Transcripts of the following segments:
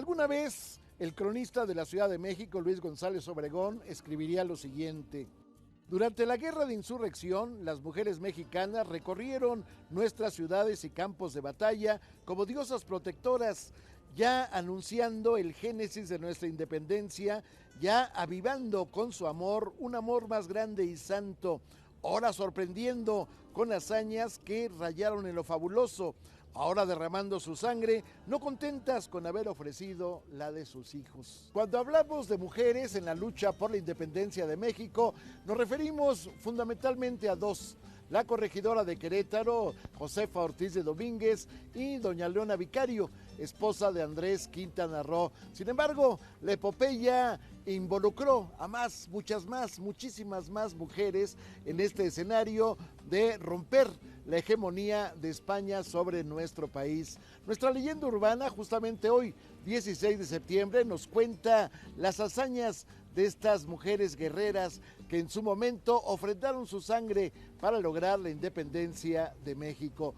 Alguna vez el cronista de la Ciudad de México, Luis González Obregón, escribiría lo siguiente: durante la guerra de insurrección, las mujeres mexicanas recorrieron nuestras ciudades y campos de batalla como diosas protectoras, ya anunciando el génesis de nuestra independencia, ya avivando con su amor un amor más grande y santo, ahora sorprendiendo con hazañas que rayaron en lo fabuloso, ahora derramando su sangre, no contentas con haber ofrecido la de sus hijos. Cuando hablamos de mujeres en la lucha por la independencia de México, nos referimos fundamentalmente a dos: la corregidora de Querétaro, Josefa Ortiz de Domínguez, y doña Leona Vicario, esposa de Andrés Quintana Roo. Sin embargo, la epopeya involucró a más, muchas más, muchísimas más mujeres en este escenario de romper la hegemonía de España sobre nuestro país. Nuestra leyenda urbana, justamente hoy, 16 de septiembre, nos cuenta las hazañas de estas mujeres guerreras que en su momento ofrendaron su sangre para lograr la independencia de México.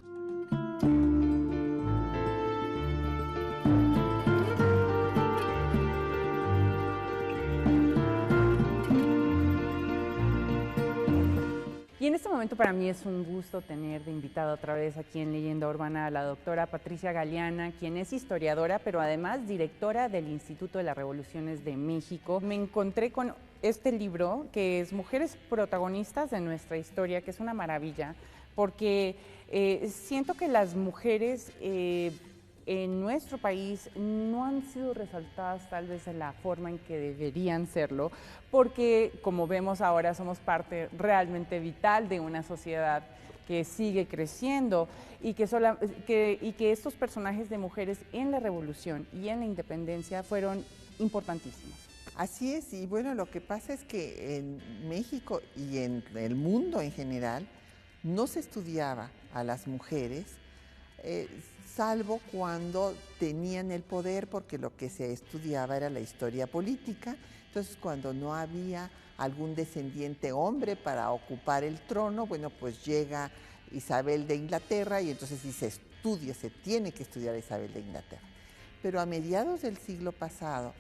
Y en este momento para mí es un gusto tener de invitada otra vez aquí en Leyenda Urbana a la doctora Patricia Galeana, quien es historiadora, pero además directora del Instituto de las Revoluciones de México. Me encontré con este libro que es Mujeres Protagonistas de Nuestra Historia, que es una maravilla, porque siento que las mujeres en nuestro país no han sido resaltadas tal vez de la forma en que deberían serlo, porque como vemos ahora somos parte realmente vital de una sociedad que sigue creciendo y que estos personajes de mujeres en la revolución y en la independencia fueron importantísimos. Así es, y bueno, lo que pasa es que en México y en el mundo en general no se estudiaba a las mujeres, salvo cuando tenían el poder, porque lo que se estudiaba era la historia política. Entonces, cuando no había algún descendiente hombre para ocupar el trono, bueno, pues llega Isabel de Inglaterra y entonces sí se tiene que estudiar a Isabel de Inglaterra. Pero a mediados del siglo pasado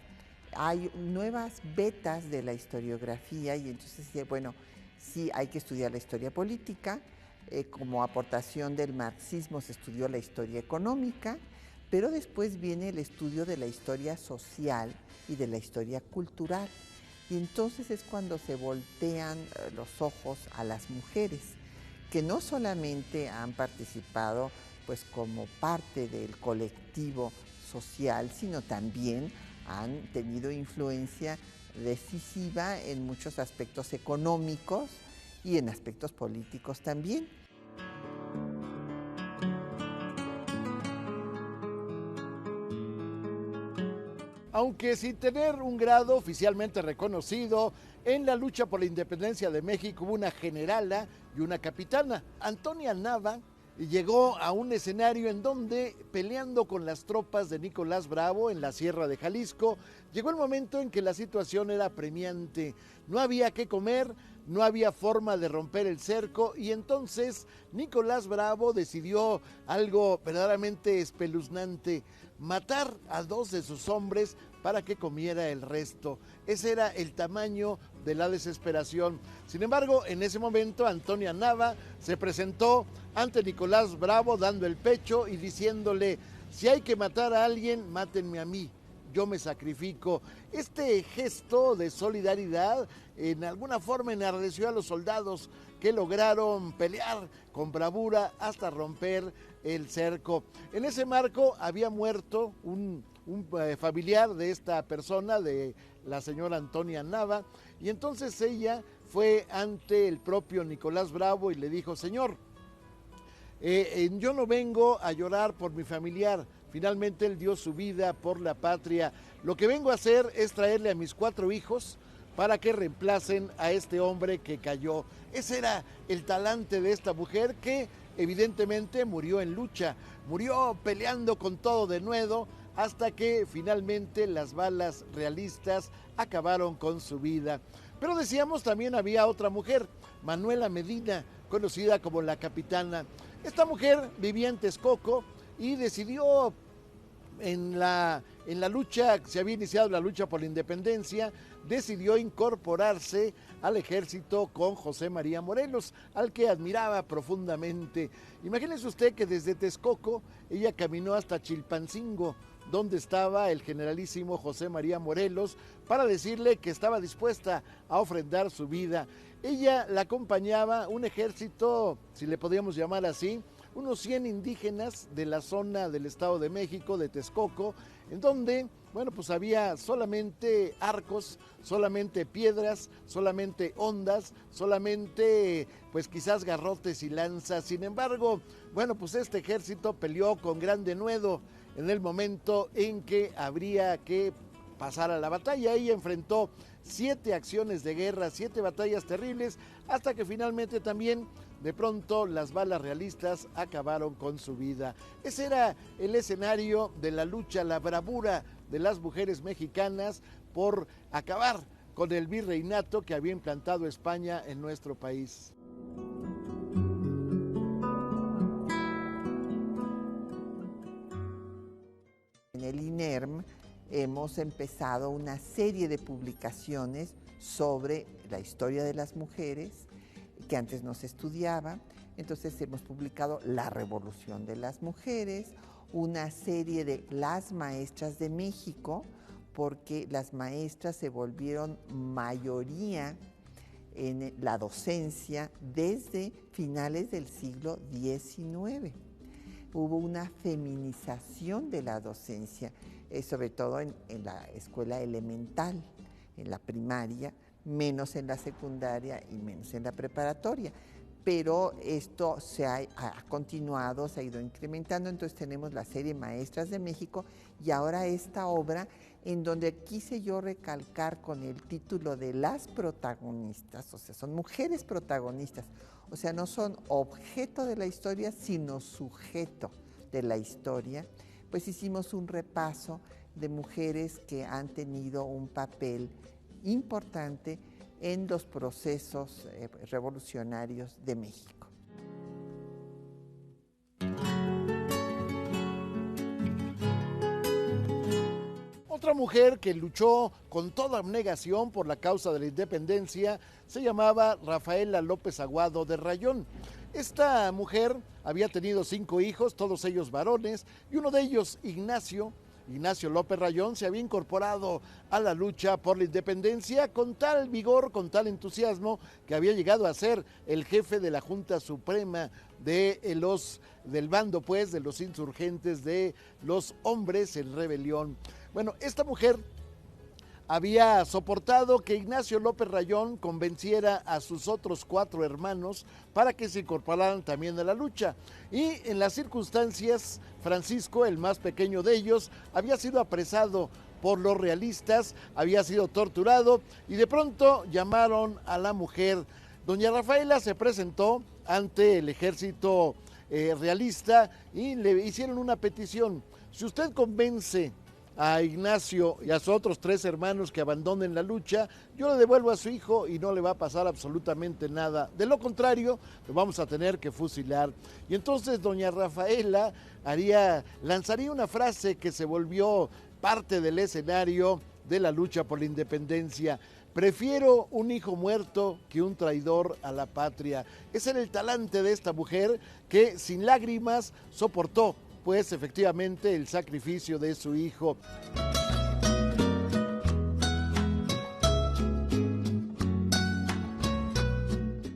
hay nuevas vetas de la historiografía y entonces, bueno, sí hay que estudiar la historia política. Como aportación del marxismo se estudió la historia económica, pero después viene el estudio de la historia social y de la historia cultural. Y entonces es cuando se voltean los ojos a las mujeres, que no solamente han participado pues como parte del colectivo social, sino también han tenido influencia decisiva en muchos aspectos económicos y en aspectos políticos también. Aunque sin tener un grado oficialmente reconocido, en la lucha por la independencia de México hubo una generala y una capitana. Antonia Nava llegó a un escenario en donde, peleando con las tropas de Nicolás Bravo en la Sierra de Jalisco, llegó el momento en que la situación era apremiante. No había qué comer, no había forma de romper el cerco, y entonces Nicolás Bravo decidió algo verdaderamente espeluznante: matar a 2 de sus hombres para que comiera el resto. Ese era el tamaño de la desesperación. Sin embargo, en ese momento Antonia Nava se presentó ante Nicolás Bravo dando el pecho y diciéndole: si hay que matar a alguien, mátenme a mí, yo me sacrifico. Este gesto de solidaridad en alguna forma enardeció a los soldados, que lograron pelear con bravura hasta romper el cerco. En ese marco había muerto un familiar de esta persona, de la señora Antonia Nava, y entonces ella fue ante el propio Nicolás Bravo y le dijo: señor, yo no vengo a llorar por mi familiar, finalmente él dio su vida por la patria. Lo que vengo a hacer es traerle a mis 4 hijos para que reemplacen a este hombre que cayó. Ese era el talante de esta mujer, que evidentemente murió en lucha, murió peleando con todo denuedo, hasta que finalmente las balas realistas acabaron con su vida. Pero decíamos, también había otra mujer, Manuela Medina, conocida como la Capitana. Esta mujer vivía en Texcoco y decidió en la lucha, se había iniciado la lucha por la independencia, decidió incorporarse al ejército con José María Morelos, al que admiraba profundamente. Imagínese usted que desde Texcoco ella caminó hasta Chilpancingo, donde estaba el generalísimo José María Morelos, para decirle que estaba dispuesta a ofrendar su vida. Ella la acompañaba un ejército, si le podríamos llamar así, unos 100 indígenas de la zona del Estado de México, de Texcoco, en donde, bueno, pues había solamente arcos, solamente piedras, solamente hondas, solamente, pues quizás garrotes y lanzas. Sin embargo, bueno, pues este ejército peleó con gran denuedo en el momento en que habría que pasar a la batalla. Ella enfrentó 7 acciones de guerra, 7 batallas terribles, hasta que finalmente también de pronto las balas realistas acabaron con su vida. Ese era el escenario de la lucha, la bravura de las mujeres mexicanas por acabar con el virreinato que había implantado España en nuestro país. En el INERM hemos empezado una serie de publicaciones sobre la historia de las mujeres que antes no se estudiaba. Entonces hemos publicado La Revolución de las Mujeres, una serie de Las Maestras de México, porque las maestras se volvieron mayoría en la docencia desde finales del siglo XIX. Hubo una feminización de la docencia, sobre todo en la escuela elemental, en la primaria, menos en la secundaria y menos en la preparatoria. Pero esto ha continuado, se ha ido incrementando, entonces tenemos la serie Maestras de México y ahora esta obra en donde quise yo recalcar con el título de las protagonistas, o sea, son mujeres protagonistas, o sea, no son objeto de la historia, sino sujeto de la historia. Pues hicimos un repaso de mujeres que han tenido un papel importante en los procesos revolucionarios de México. Otra mujer que luchó con toda abnegación por la causa de la independencia se llamaba Rafaela López Aguado de Rayón. Esta mujer había tenido 5 hijos, todos ellos varones, y uno de ellos, Ignacio López Rayón, se había incorporado a la lucha por la independencia con tal vigor, con tal entusiasmo, que había llegado a ser el jefe de la Junta Suprema del bando, pues, de los insurgentes, de los hombres en rebelión. Bueno, esta mujer había soportado que Ignacio López Rayón convenciera a sus otros 4 hermanos para que se incorporaran también a la lucha. Y en las circunstancias, Francisco, el más pequeño de ellos, había sido apresado por los realistas, había sido torturado y de pronto llamaron a la mujer. Doña Rafaela se presentó ante el ejército realista y le hicieron una petición. Si usted convence a Ignacio y a sus otros 3 hermanos que abandonen la lucha, yo le devuelvo a su hijo y no le va a pasar absolutamente nada. De lo contrario, lo vamos a tener que fusilar. Y entonces doña Rafaela lanzaría una frase que se volvió parte del escenario de la lucha por la independencia. Prefiero un hijo muerto que un traidor a la patria. Ese era el talante de esta mujer que sin lágrimas soportó pues efectivamente el sacrificio de su hijo.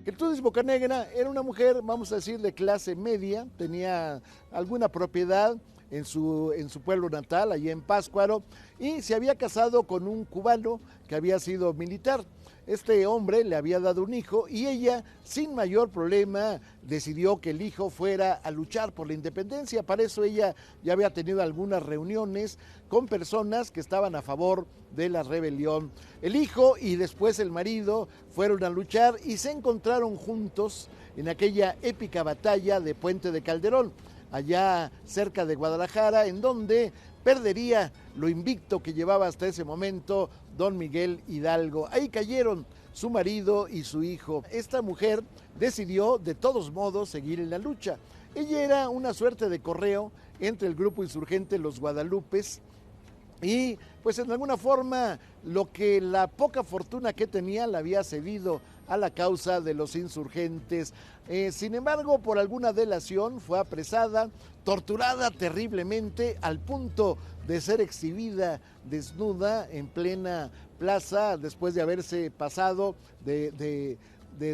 Gertrudis Bocanegra era una mujer, vamos a decir, de clase media, tenía alguna propiedad en su pueblo natal, allí en Pátzcuaro, y se había casado con un cubano que había sido militar. Este hombre le había dado un hijo y ella, sin mayor problema, decidió que el hijo fuera a luchar por la independencia. Para eso ella ya había tenido algunas reuniones con personas que estaban a favor de la rebelión. El hijo y después el marido fueron a luchar y se encontraron juntos en aquella épica batalla de Puente de Calderón, allá cerca de Guadalajara, en donde perdería lo invicto que llevaba hasta ese momento don Miguel Hidalgo. Ahí cayeron su marido y su hijo. Esta mujer decidió de todos modos seguir en la lucha. Ella era una suerte de correo entre el grupo insurgente Los Guadalupes y pues en alguna forma lo que la poca fortuna que tenía la había cedido a la causa de los insurgentes. Sin embargo, por alguna delación fue apresada, torturada terriblemente al punto de ser exhibida desnuda en plena plaza después de haberse pasado de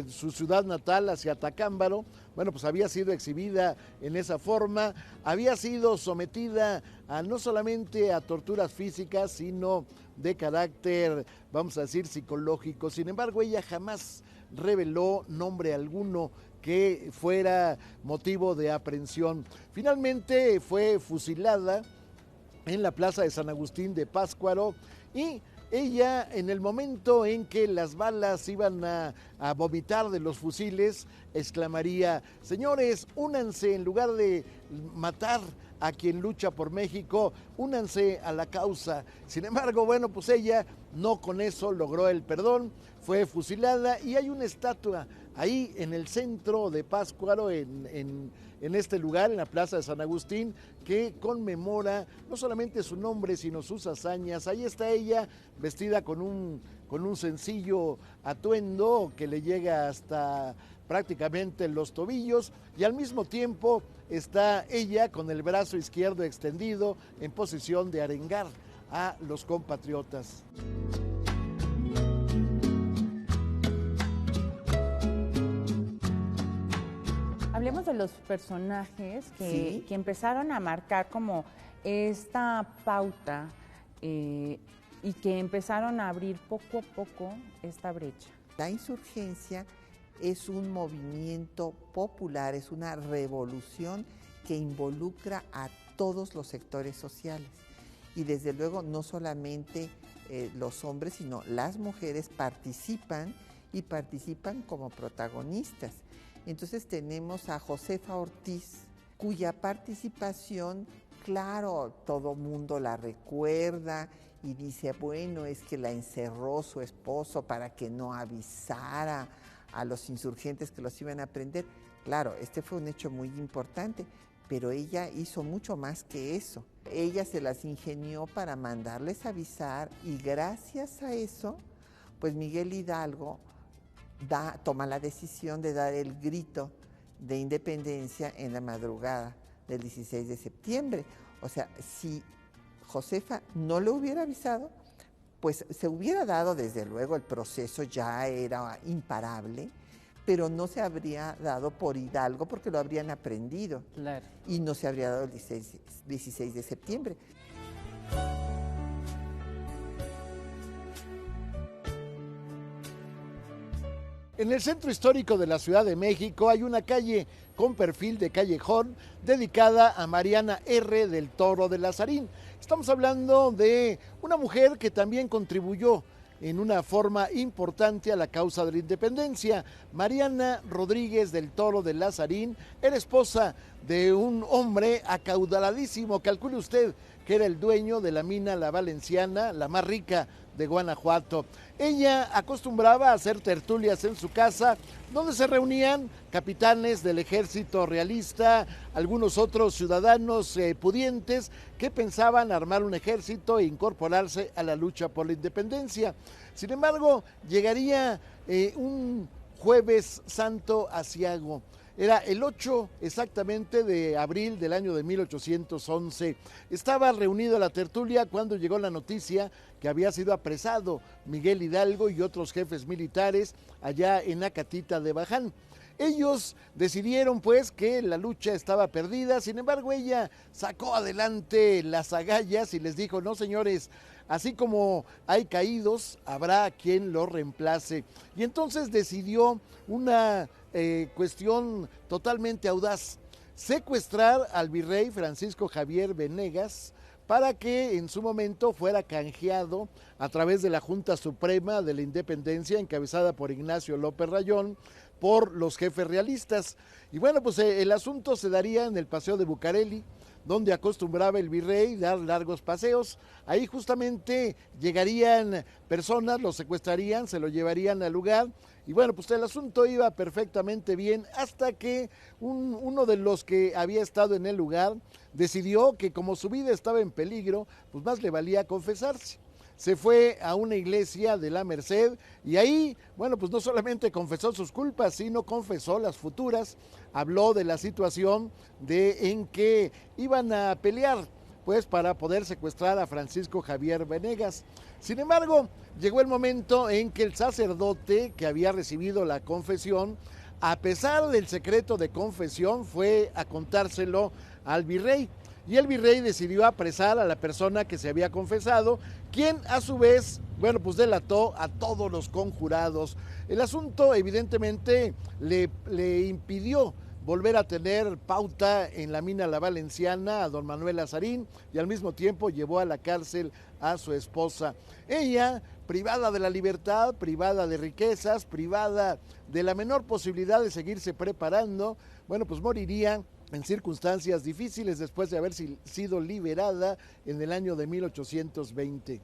su ciudad natal hacia Tacámbaro. Bueno, pues había sido exhibida en esa forma, había sido sometida a no solamente a torturas físicas, sino de carácter, vamos a decir, psicológico. Sin embargo, ella jamás reveló nombre alguno que fuera motivo de aprehensión. Finalmente fue fusilada en la plaza de San Agustín de Pátzcuaro y ella, en el momento en que las balas iban a vomitar de los fusiles, exclamaría: señores, únanse, en lugar de matar a quien lucha por México, únanse a la causa. Sin embargo, bueno, pues ella no con eso logró el perdón, fue fusilada y hay una estatua ahí en el centro de Pátzcuaro, en este lugar, en la plaza de San Agustín, que conmemora no solamente su nombre, sino sus hazañas. Ahí está ella, vestida con un sencillo atuendo que le llega hasta prácticamente los tobillos, y al mismo tiempo está ella con el brazo izquierdo extendido en posición de arengar a los compatriotas. Hablemos de los personajes Sí. que empezaron a marcar como esta pauta y que empezaron a abrir poco a poco esta brecha. La insurgencia es un movimiento popular, es una revolución que involucra a todos los sectores sociales. Y desde luego no solamente los hombres, sino las mujeres participan y participan como protagonistas. Entonces tenemos a Josefa Ortiz, cuya participación, claro, todo mundo la recuerda y dice, bueno, es que la encerró su esposo para que no avisara a los insurgentes que los iban a prender. Claro, este fue un hecho muy importante, pero ella hizo mucho más que eso. Ella se las ingenió para mandarles avisar y gracias a eso, pues Miguel Hidalgo toma la decisión de dar el grito de independencia en la madrugada del 16 de septiembre. O sea, si Josefa no le hubiera avisado, pues se hubiera dado, desde luego, el proceso ya era imparable, pero no se habría dado por Hidalgo porque lo habrían aprendido. Claro. Y no se habría dado el 16 de septiembre. En el centro histórico de la Ciudad de México hay una calle con perfil de callejón dedicada a Mariana R. del Toro de Lazarín. Estamos hablando de una mujer que también contribuyó en una forma importante a la causa de la independencia. Mariana Rodríguez del Toro de Lazarín era esposa de un hombre acaudaladísimo, calcule usted que era el dueño de la mina La Valenciana, la más rica de Guanajuato. Ella acostumbraba a hacer tertulias en su casa, donde se reunían capitanes del ejército realista, algunos otros ciudadanos pudientes que pensaban armar un ejército e incorporarse a la lucha por la independencia. Sin embargo, llegaría un jueves santo aciago. Era el 8 exactamente de abril del año de 1811. Estaba reunido la tertulia cuando llegó la noticia que había sido apresado Miguel Hidalgo y otros jefes militares allá en Acatita de Baján. Ellos decidieron pues que la lucha estaba perdida, sin embargo ella sacó adelante las agallas y les dijo, no señores, así como hay caídos, habrá quien los reemplace. Y entonces decidió una cuestión totalmente audaz, secuestrar al virrey Francisco Javier Venegas para que en su momento fuera canjeado a través de la Junta Suprema de la Independencia, encabezada por Ignacio López Rayón, por los jefes realistas. Y bueno, pues el asunto se daría en el Paseo de Bucareli, donde acostumbraba el virrey dar largos paseos. Ahí justamente llegarían personas, lo secuestrarían, se lo llevarían al lugar. Y bueno, pues el asunto iba perfectamente bien hasta que uno de los que había estado en el lugar decidió que como su vida estaba en peligro, pues más le valía confesarse. Se fue a una iglesia de la Merced y ahí, bueno, pues no solamente confesó sus culpas, sino confesó las futuras. Habló de la situación en que iban a pelear, pues para poder secuestrar a Francisco Javier Venegas. Sin embargo, llegó el momento en que el sacerdote que había recibido la confesión, a pesar del secreto de confesión, fue a contárselo al virrey. Y el virrey decidió apresar a la persona que se había confesado, quien a su vez, bueno, pues delató a todos los conjurados. El asunto evidentemente le impidió volver a tener pauta en la mina La Valenciana a don Manuel Azarín y al mismo tiempo llevó a la cárcel a su esposa. Ella, privada de la libertad, privada de riquezas, privada de la menor posibilidad de seguirse preparando, bueno, pues moriría en circunstancias difíciles después de haber sido liberada en el año de 1820.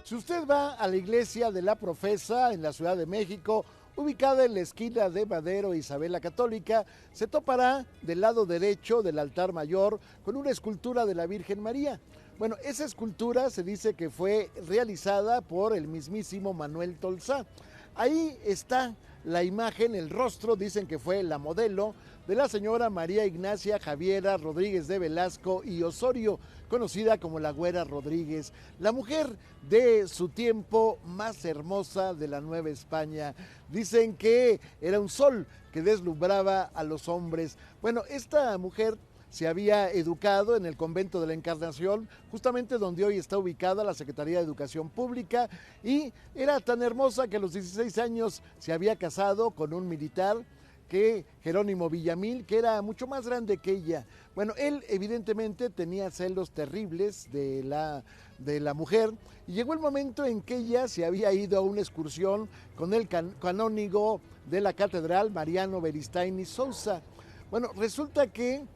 Si usted va a la iglesia de la Profesa en la Ciudad de México, ubicada en la esquina de Madero e Isabel la Católica, se topará del lado derecho del altar mayor con una escultura de la Virgen María. Bueno, esa escultura se dice que fue realizada por el mismísimo Manuel Tolsá. Ahí está la imagen, el rostro, dicen que fue la modelo de la señora María Ignacia Javiera Rodríguez de Velasco y Osorio, conocida como la Güera Rodríguez, la mujer de su tiempo más hermosa de la Nueva España. Dicen que era un sol que deslumbraba a los hombres. Bueno, esta mujer se había educado en el convento de la Encarnación, justamente donde hoy está ubicada la Secretaría de Educación Pública, y era tan hermosa que a los 16 años se había casado con un militar, que Jerónimo Villamil, que era mucho más grande que ella. Bueno, él evidentemente tenía celos terribles de la mujer, y llegó el momento en que ella se había ido a una excursión con el canónigo de la catedral, Mariano Beristain Sousa. Bueno, resulta que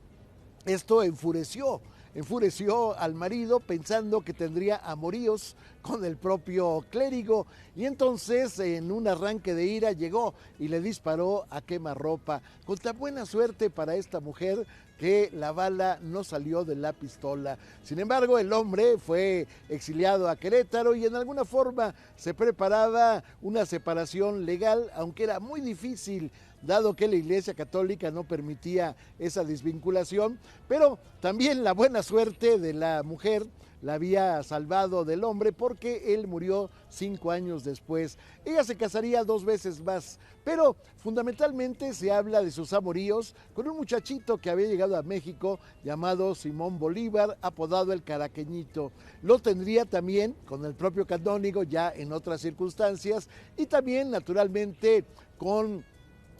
esto enfureció al marido, pensando que tendría amoríos con el propio clérigo, y entonces en un arranque de ira llegó y le disparó a quemarropa, con tan buena suerte para esta mujer que la bala no salió de la pistola. Sin embargo, el hombre fue exiliado a Querétaro y en alguna forma se preparaba una separación legal, aunque era muy difícil, dado que la Iglesia Católica no permitía esa desvinculación, pero también la buena suerte de la mujer la había salvado del hombre, porque él murió 5 años después. Ella se casaría 2 veces más, pero fundamentalmente se habla de sus amoríos con un muchachito que había llegado a México llamado Simón Bolívar, apodado el Caraqueñito. Lo tendría también con el propio canónigo ya en otras circunstancias, y también naturalmente con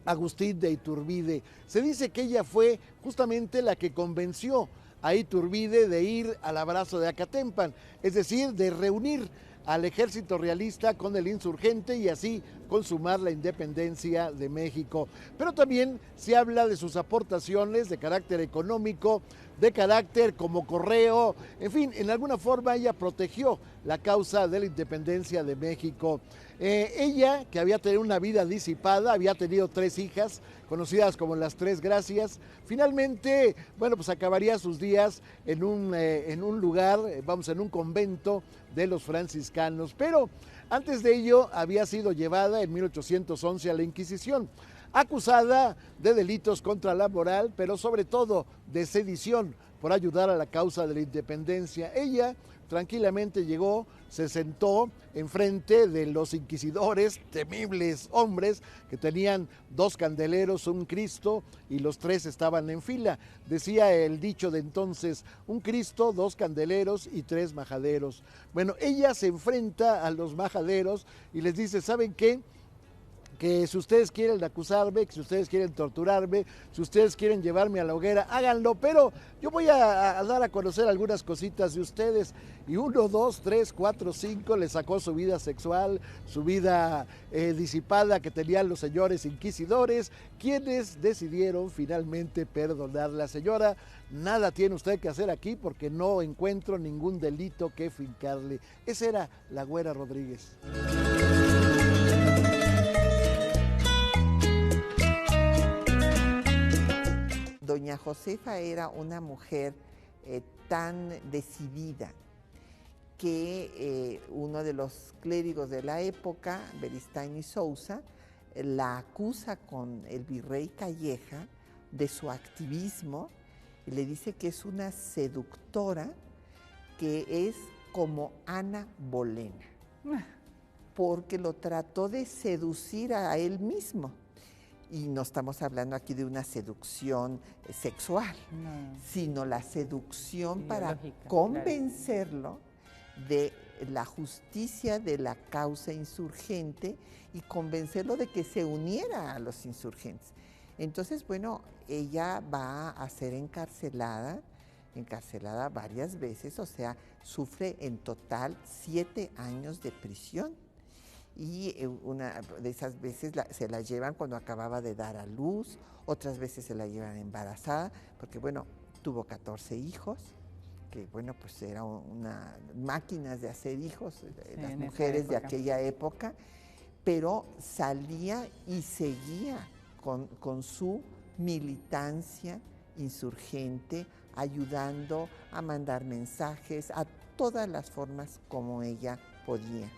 Agustín de Iturbide. Se dice que ella fue justamente la que convenció a Iturbide de ir al abrazo de Acatempan, es decir, de reunir al ejército realista con el insurgente y así consumar la independencia de México. Pero también se habla de sus aportaciones de carácter económico, de carácter como correo, en fin, en alguna forma ella protegió la causa de la independencia de México. Ella, que había tenido una vida disipada, había tenido 3 hijas, conocidas como las 3 Gracias, finalmente, bueno, pues acabaría sus días en un lugar, en un convento de los franciscanos, pero antes de ello había sido llevada en 1811 a la Inquisición, acusada de delitos contra la moral, pero sobre todo de sedición por ayudar a la causa de la independencia. Ella tranquilamente llegó, se sentó enfrente de los inquisidores, temibles hombres que tenían 2 candeleros, un Cristo, y los 3 estaban en fila. Decía el dicho de entonces: un Cristo, 2 candeleros y 3 majaderos. Bueno, ella se enfrenta a los majaderos y les dice: ¿saben qué? Que si ustedes quieren acusarme, que si ustedes quieren torturarme, si ustedes quieren llevarme a la hoguera, háganlo, pero yo voy a dar a conocer algunas cositas de ustedes. Y 1, 2, 3, 4, 5 le sacó su vida sexual, su vida disipada que tenían los señores inquisidores, quienes decidieron finalmente perdonarla. Señora, nada tiene usted que hacer aquí porque no encuentro ningún delito que fincarle. Esa era la Güera Rodríguez. Doña Josefa era una mujer tan decidida que uno de los clérigos de la época, Beristain y Sousa, la acusa con el virrey Calleja de su activismo y le dice que es una seductora, que es como Ana Bolena, porque lo trató de seducir a él mismo. Y no estamos hablando aquí de una seducción sexual, sino la seducción para convencerlo de la justicia de la causa insurgente y convencerlo de que se uniera a los insurgentes. Entonces, bueno, ella va a ser encarcelada varias veces, o sea, sufre en total 7 años de prisión. Y una de esas veces se la llevan cuando acababa de dar a luz, otras veces se la llevan embarazada, porque bueno, tuvo 14 hijos, que bueno, pues eran máquinas de hacer hijos, las mujeres de aquella época, pero salía y seguía con su militancia insurgente, ayudando a mandar mensajes a todas las formas como ella podía.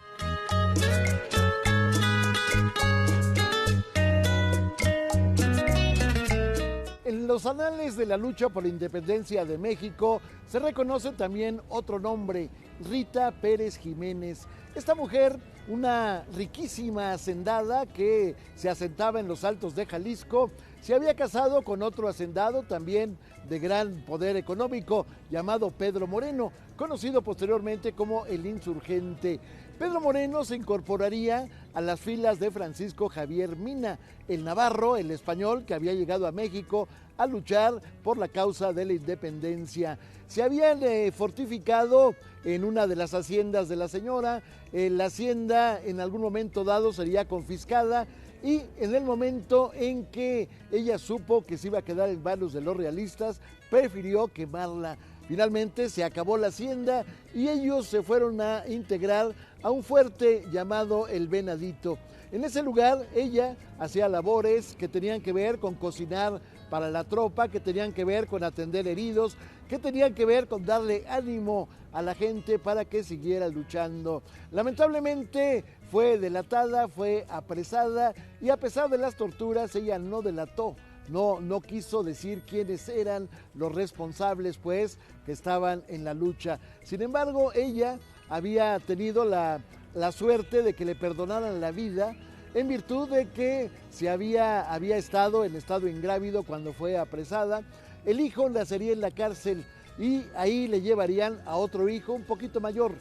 En los anales de la lucha por la independencia de México se reconoce también otro nombre: Rita Pérez Jiménez. Esta mujer, una riquísima hacendada que se asentaba en los Altos de Jalisco, se había casado con otro hacendado también de gran poder económico llamado Pedro Moreno, conocido posteriormente como el Insurgente. Pedro Moreno se incorporaría a las filas de Francisco Javier Mina, el navarro, el español que había llegado a México a luchar por la causa de la independencia. Se habían fortificado en una de las haciendas de la señora. La hacienda en algún momento dado sería confiscada y en el momento en que ella supo que se iba a quedar en manos de los realistas, prefirió quemarla. Finalmente se acabó la hacienda y ellos se fueron a integrar a un fuerte llamado El Venadito. En ese lugar ella hacía labores que tenían que ver con cocinar para la tropa, que tenían que ver con atender heridos, que tenían que ver con darle ánimo a la gente para que siguiera luchando. Lamentablemente fue delatada, fue apresada y a pesar de las torturas ella no delató. No quiso decir quiénes eran los responsables, pues, que estaban en la lucha. Sin embargo, ella había tenido la suerte de que le perdonaran la vida en virtud de que había estado en estado ingrávido cuando fue apresada. El hijo nacería en la cárcel y ahí le llevarían a otro hijo un poquito mayor.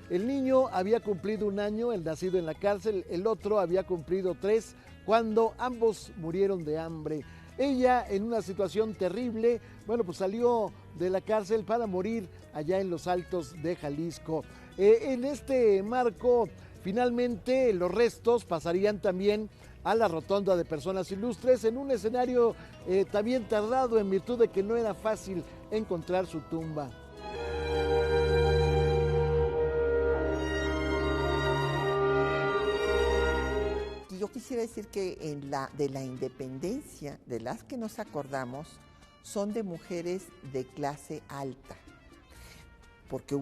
El niño había cumplido 1 año, el nacido en la cárcel, el otro había cumplido 3, cuando ambos murieron de hambre. Ella, en una situación terrible, bueno, pues salió de la cárcel para morir allá en los Altos de Jalisco. En este marco, finalmente los restos pasarían también a la Rotonda de Personas Ilustres en un escenario también tardado en virtud de que no era fácil encontrar su tumba. Yo quisiera decir que de la independencia, de las que nos acordamos, son de mujeres de clase alta, porque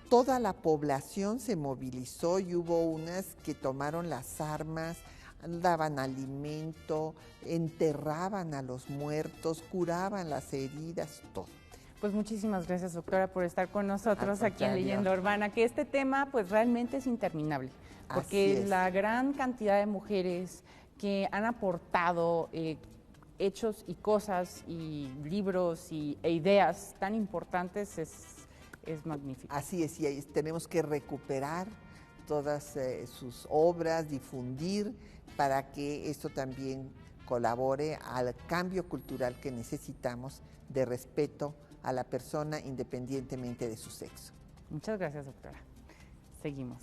toda la población se movilizó y hubo unas que tomaron las armas, daban alimento, enterraban a los muertos, curaban las heridas, todo. Pues muchísimas gracias, doctora, por estar con nosotros aquí en contrario. Leyenda Urbana, que este tema pues realmente es interminable, porque Así es. la gran cantidad de mujeres que han aportado hechos y cosas y libros e ideas tan importantes es magnífico. Así es, y ahí tenemos que recuperar todas sus obras, difundir para que esto también colabore al cambio cultural que necesitamos de respeto a la persona independientemente de su sexo. Muchas gracias, doctora. Seguimos.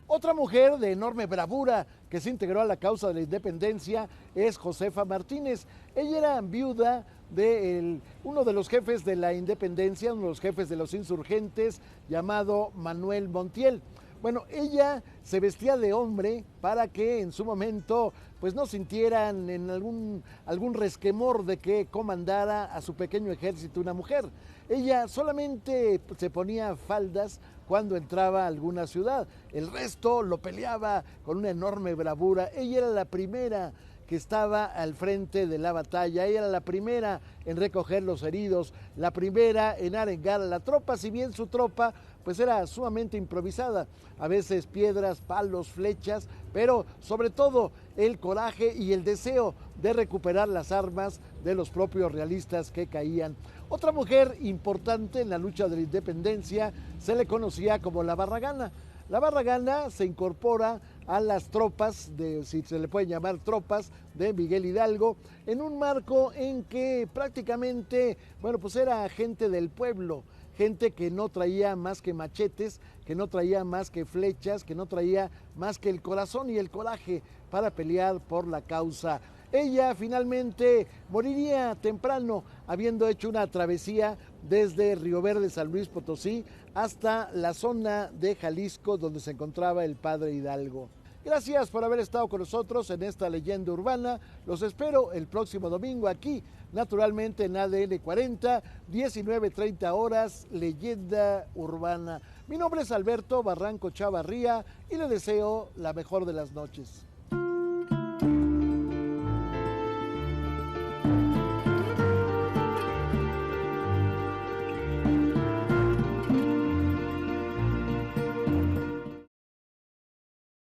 Otra mujer de enorme bravura que se integró a la causa de la independencia es Josefa Martínez. Ella era viuda de uno de los jefes de la independencia, uno de los jefes de los insurgentes, llamado Manuel Montiel. Bueno, ella se vestía de hombre para que en su momento pues no sintieran en algún resquemor de que comandara a su pequeño ejército una mujer. Ella solamente se ponía faldas cuando entraba a alguna ciudad. El resto lo peleaba con una enorme bravura. Ella era la primera que estaba al frente de la batalla. Ella era la primera en recoger los heridos, la primera en arengar a la tropa, si bien su tropa pues era sumamente improvisada, a veces piedras, palos, flechas, pero sobre todo el coraje y el deseo de recuperar las armas de los propios realistas que caían. Otra mujer importante en la lucha de la independencia se le conocía como la Barragana. La Barragana se incorpora a las tropas, si se le puede llamar tropas, de Miguel Hidalgo, en un marco en que prácticamente, bueno, pues era gente del pueblo, gente que no traía más que machetes, que no traía más que flechas, que no traía más que el corazón y el coraje para pelear por la causa. Ella finalmente moriría temprano, habiendo hecho una travesía desde Río Verde, San Luis Potosí, hasta la zona de Jalisco, donde se encontraba el padre Hidalgo. Gracias por haber estado con nosotros en esta leyenda urbana. Los espero el próximo domingo aquí, naturalmente en ADN 40, 19:30 horas, Leyenda Urbana. Mi nombre es Alberto Barranco Chavarría y le deseo la mejor de las noches.